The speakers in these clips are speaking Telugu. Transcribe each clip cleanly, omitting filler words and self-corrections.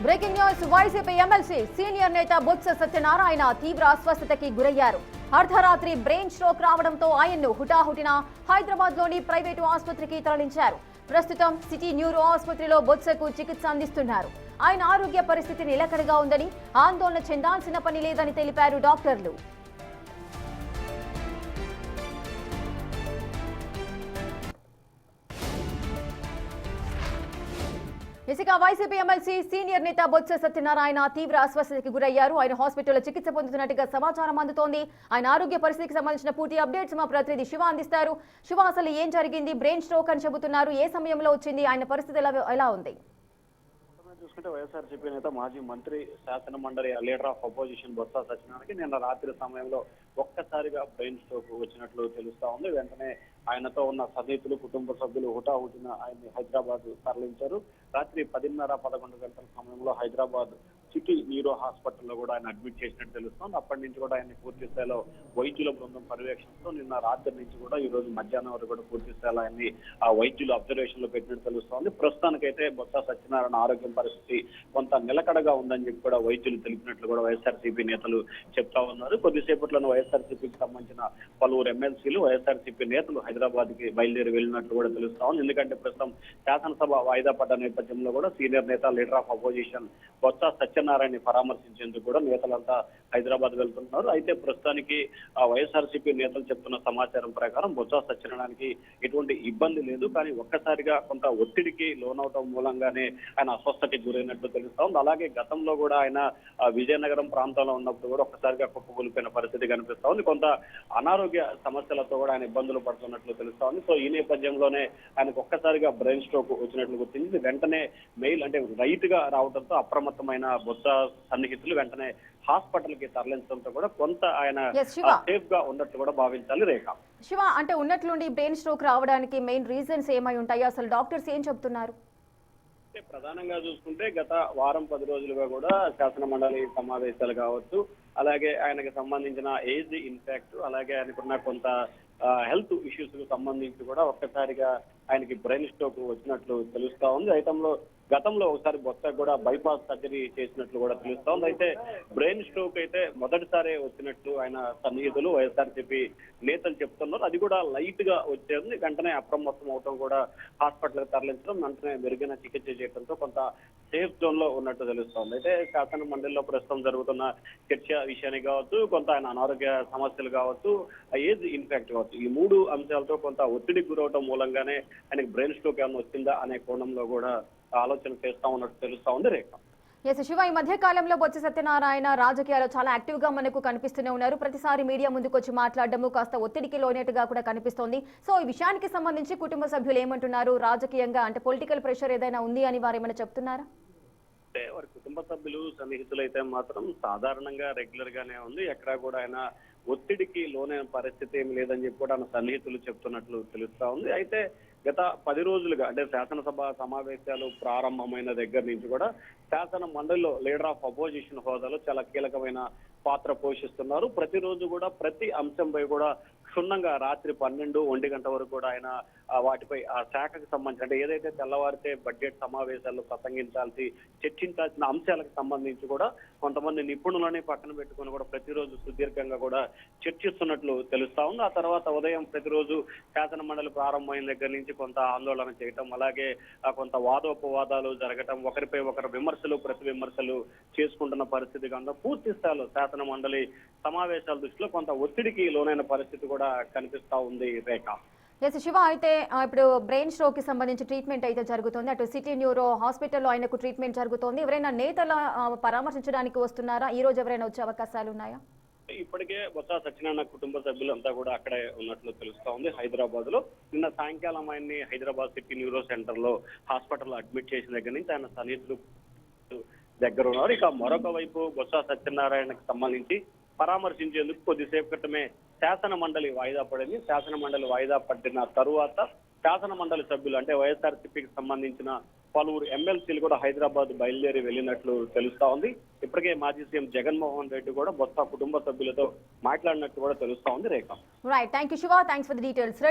Breaking news. YCP MLC senior నేత బొత్స సత్యనారాయణ తీవ్ర అస్వస్థతకి గురయ్యారు. అర్ధరాత్రి బ్రెయిన్ స్ట్రోక్ రావడంతో ఆయన్ను హుటాహుటిన హైదరాబాద్ లోని ప్రైవేటు ఆసుపత్రికి తరలించారు. ప్రస్తుతం సిటీ న్యూరో ఆసుపత్రిలో బొత్సకు చికిత్స అందిస్తున్నారు. ఆయన ఆరోగ్య పరిస్థితి నిలకడగా ఉందని, ఆందోళన చెందాల్సిన పని లేదని తెలిపారు డాక్టర్లు. ఇసుక వైసీపీ ఎమ్మెల్సీ సీనియర్ నేత బొత్స సత్యనారాయణ తీవ్ర అస్వస్థతకి గురయ్యారు. ఆయన హాస్పిటల్లో చికిత్స పొందుతున్నట్టుగా సమాచారం అందుతోంది. ఆయన ఆరోగ్య పరిస్థితికి సంబంధించిన పూర్తి అప్డేట్స్ మా ప్రతినిధి శివ అందిస్తారు. శివ, అసలు ఏం జరిగింది? బ్రెయిన్ స్ట్రోక్ అని చెబుతున్నారు. ఏ సమయంలో వచ్చింది? ఆయన పరిస్థితి ఎలా ఉంది? చూసుకుంటే వైఎస్ఆర్సీపీ నేత మాజీ మంత్రి శాసన మండలి లీడర్ ఆఫ్ అపోజిషన్ బొత్స సత్యనారాయణకి నిన్న రాత్రి సమయంలో ఒక్కసారిగా బ్రెయిన్ స్ట్రోక్ వచ్చినట్లు తెలుస్తా ఉంది. వెంటనే ఆయనతో ఉన్న సన్నిహితులు, కుటుంబ సభ్యులు హుటాహుటిన ఆయన్ని హైదరాబాద్ తరలించారు. రాత్రి 10:30-11 గంటల సమయంలో హైదరాబాద్ సిటీ న్యూరో హాస్పిటల్లో కూడా ఆయన అడ్మిట్ చేసినట్టు తెలుస్తోంది. అప్పటి నుంచి కూడా ఆయన పూర్తి స్థాయిలో వైద్యుల బృందం పర్యవేక్షణతో నిన్న రాత్రి నుంచి కూడా ఈ రోజు మధ్యాహ్నం వరకు కూడా పూర్తి స్థాయిలో ఆయన్ని ఆ వైద్యులు అబ్జర్వేషన్ లో పెట్టినట్టు తెలుస్తోంది. ప్రస్తుతానికైతే బొత్స సత్యనారాయణ ఆరోగ్యం పరిస్థితి కొంత నిలకడగా ఉందని చెప్పి కూడా వైద్యులు తెలిపినట్లు కూడా వైఎస్ఆర్సీపీ నేతలు చెప్తా ఉన్నారు. కొద్దిసేపట్లోనే వైఎస్ఆర్సీపీకి సంబంధించిన పలువురు ఎమ్మెల్సీలు, వైఎస్ఆర్సీపీ నేతలు హైదరాబాద్ కి బయలుదేరి వెళ్ళినట్లు కూడా తెలుస్తా ఉంది. ఎందుకంటే ప్రస్తుతం శాసనసభ వాయిదా పడ్డ నేపథ్యంలో కూడా సీనియర్ నేత leader of opposition Botcha Satyanarayana పరామర్శించేందుకు కూడా నేతలంతా హైదరాబాద్ వెళ్తున్నారు. అయితే ప్రస్తుతానికి వైఎస్ఆర్సీపీ నేతలు చెప్తున్న సమాచారం ప్రకారం బొత్స సత్యనారాయణకి ఎటువంటి ఇబ్బంది లేదు. కానీ ఒక్కసారిగా కొంత ఒత్తిడికి లోనవటం మూలంగానే ఆయన అస్వస్థతకి గురైనట్టు తెలుస్తా ఉంది. అలాగే గతంలో కూడా ఆయన విజయనగరం ప్రాంతంలో ఉన్నప్పుడు కూడా ఒక్కసారిగా కుప్పకూలిపోయిన పరిస్థితి కనిపిస్తా ఉంది. కొంత అనారోగ్య సమస్యలతో కూడా ఆయన ఇబ్బందులు పడుతున్నట్లు తెలుస్తా ఉంది. సో ఈ నేపథ్యంలోనే ఆయనకు ఒక్కసారిగా బ్రెయిన్ స్ట్రోక్ వచ్చినట్లు గుర్తించింది. వెంటనే మెయిల్ అంటే రైట్ గా రావడంతో అప్రమత్తమైన బొత్స సన్నిహితులు వెంటనే హాస్పిటల్ కి తరలించడంతో కూడా కొంత ఆయన సేఫ్ గా ఉన్నట్టు కూడా భావించాలి. రేఖ, శివ, అంటే ఉన్నట్లుండి బ్రెయిన్ స్ట్రోక్ రావడానికి మెయిన్ రీజన్స్ ఏమై ఉంటాయి? అసలు డాక్టర్స్ ఏం చెప్తున్నారు? ప్రధానంగా చూసుకుంటే గత వారం 10 రోజులుగా కూడా శాసన మండలి సమావేశాలు కావచ్చు, అలాగే ఆయనకు సంబంధించిన ఏజ్ ఇన్ఫాక్ట్, అలాగే ఆయనకున్న కొంత హెల్త్ ఇష్యూస్ కు సంబంధించి కూడా ఒక్కసారిగా ఆయనకి బ్రెయిన్ స్ట్రోక్ వచ్చినట్లు తెలుస్తా ఉంది. గతంలో ఒకసారి బొత్స కూడా బైపాస్ సర్జరీ చేసినట్లు కూడా తెలుస్తా ఉంది. అయితే బ్రెయిన్ స్ట్రోక్ అయితే మొదటిసారి వచ్చినట్లు ఆయన సన్నిహితులు, వైఎస్ఆర్సీపీ నేతలు చెప్తున్నారు. అది కూడా లైట్ గా వచ్చేది. వెంటనే అప్రమత్తం అవటం కూడా హాస్పిటల్ తరలించడం, వెంటనే మెరుగైన చికిత్స చేయడంతో కొంత సేఫ్ జోన్ లో ఉన్నట్టు తెలుస్తోంది. అయితే శాసన మండలిలో ప్రస్తుతం జరుగుతున్న చర్చ విషయానికి కావచ్చు, కొంత ఆయన అనారోగ్య సమస్యలు కావచ్చు, ఏజ్ ఇన్ఫాక్ట్ కావచ్చు, ఈ 3 అంశాలతో కొంత ఒత్తిడికి గురవటం మూలంగానే ఆయనకి బ్రెయిన్ స్ట్రోక్ ఏమైనా వచ్చిందా అనే కోణంలో కూడా ఆలోచన చేస్తా ఉన్నట్టు తెలుస్తా ఉంది. రేఖ, శివ, ఈ మధ్య కాలంలో బొత్స సత్యనారాయణ రాజకీయాల్లో చాలా యాక్టివ్ గా మనకు కనిపిస్తూనే ఉన్నారు. ప్రతిసారి మీడియా ముందుకు వచ్చి మాట్లాడడము కాస్త ఒత్తిడికి లోనేట్టుగా కూడా కనిపిస్తోంది. సో ఈ విషయానికి సంబంధించి కుటుంబ సభ్యులు ఏమంటున్నారు? రాజకీయంగా అంటే పొలిటికల్ ప్రెషర్ ఏదైనా ఉంది అని వారు ఏమైనా చెప్తున్నారా? అంటే వారి కుటుంబ సభ్యులు, సన్నిహితులు అయితే మాత్రం సాధారణంగా రెగ్యులర్ గానే ఉంది. ఎక్కడా కూడా ఆయన ఒత్తిడికి లోనైన పరిస్థితి ఏమి లేదని చెప్పి కూడా ఆయన సన్నిహితులు చెప్తున్నట్లు తెలుస్తా ఉంది. అయితే గత 10 రోజులుగా అంటే శాసనసభ సమావేశాలు ప్రారంభమైన దగ్గర నుంచి కూడా శాసన మండలిలో లీడర్ ఆఫ్ అపోజిషన్ హోదాలో చాలా కీలకమైన పాత్ర పోషిస్తున్నారు. ప్రతిరోజు కూడా ప్రతి అంశంపై కూడా క్షుణ్ణంగా రాత్రి 12-1 గంట వరకు కూడా ఆయన వాటిపై ఆ శాఖకు సంబంధించి అంటే ఏదైతే తెల్లవారితే బడ్జెట్ సమావేశాల్లో చర్చించాల్సిన అంశాలకు సంబంధించి కూడా కొంతమంది నిపుణులని పక్కన పెట్టుకుని కూడా ప్రతిరోజు సుదీర్ఘంగా కూడా చర్చిస్తున్నట్లు తెలుస్తా ఉంది. ఆ తర్వాత ఉదయం ప్రతిరోజు శాసన మండలి ప్రారంభమైన దగ్గర నుంచి కొంత ఆందోళన చేయటం, అలాగే కొంత వాదోపవాదాలు జరగటం, ఒకరిపై ఒకరు విమర్శలు ప్రతి విమర్శలు చేసుకుంటున్న పరిస్థితి కనుక పూర్తి స్థాయిలో శాసన మండలి సమావేశాల దృష్టిలో కొంత ఒత్తిడికి లోనైన పరిస్థితి కూడా కనిపిస్తా ఉంది. రేఖ, శివ, అయితే ఇప్పుడు బ్రెయిన్ స్ట్రోక్ కి సంబంధించి ట్రీట్మెంట్ అయితే జరుగుతుంది. అటు సిటీ న్యూరో హాస్పిటల్లో ఆయనకు ట్రీట్మెంట్ జరుగుతోంది. ఎవరైనా నేతల పరామర్శించడానికి వస్తున్నారా? ఈ రోజు ఎవరైనా వచ్చే అవకాశాలు ఉన్నాయా? ఇప్పటికే బొత్స సత్యనారాయణ కుటుంబ సభ్యులంతా కూడా అక్కడే ఉన్నట్లు తెలుస్తా ఉంది. హైదరాబాద్ లో నిన్న సాయంకాలం ఆయన్ని హైదరాబాద్ సిటీ న్యూరో సెంటర్ లో హాస్పిటల్లో అడ్మిట్ చేసిన దగ్గర నుంచి ఆయన సన్నిహితులు దగ్గర ఉన్నారు. ఇక మరొక వైపు బొత్స సత్యనారాయణకు సంబంధించి పరామర్శించేందుకు కొద్దిసేపు క్రితమే శాసన మండలి వాయిదా పడింది. శాసన మండలి వాయిదా పడిన తరువాత శాసన మండలి సభ్యులు అంటే వైఎస్ఆర్సీపీకి సంబంధించిన పలువురు ఎమ్మెల్సీలు కూడా హైదరాబాద్ బయలుదేరి వెళ్ళినట్లు తెలుస్తా ఉంది. ఇప్పటికే మాజీ సీఎం జగన్మోహన్ రెడ్డి కూడా బొత్స కుటుంబ సభ్యులతో మాట్లాడినట్టు కూడా తెలుస్తా ఉంది. Rekha, right, thank you Shiva, thanks for the details.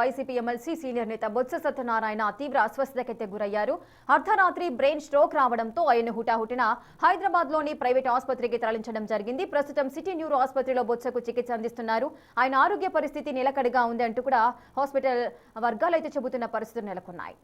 YCP MLC senior నేత బొత్స సత్యనారాయణ తీవ్ర అస్వస్థతకైతే గురయ్యారు. అర్ధరాత్రి బ్రెయిన్ స్ట్రోక్ రావడంతో ఆయన హుటాహుటిన హైదరాబాద్ లోని ప్రైవేట్ ఆసుపత్రికి తరలించడం జరిగింది. ప్రస్తుతం సిటీ న్యూరో ఆసుపత్రిలో బొత్సకు చికిత్స అందిస్తున్నారు. ఆయన ఆరోగ్య పరిస్థితి నిలకడగా ఉంది అంటూ కూడా హాస్పిటల్ వర్గాలు అయితే చెబుతున్న పరిస్థితులు నెలకొన్నాయి.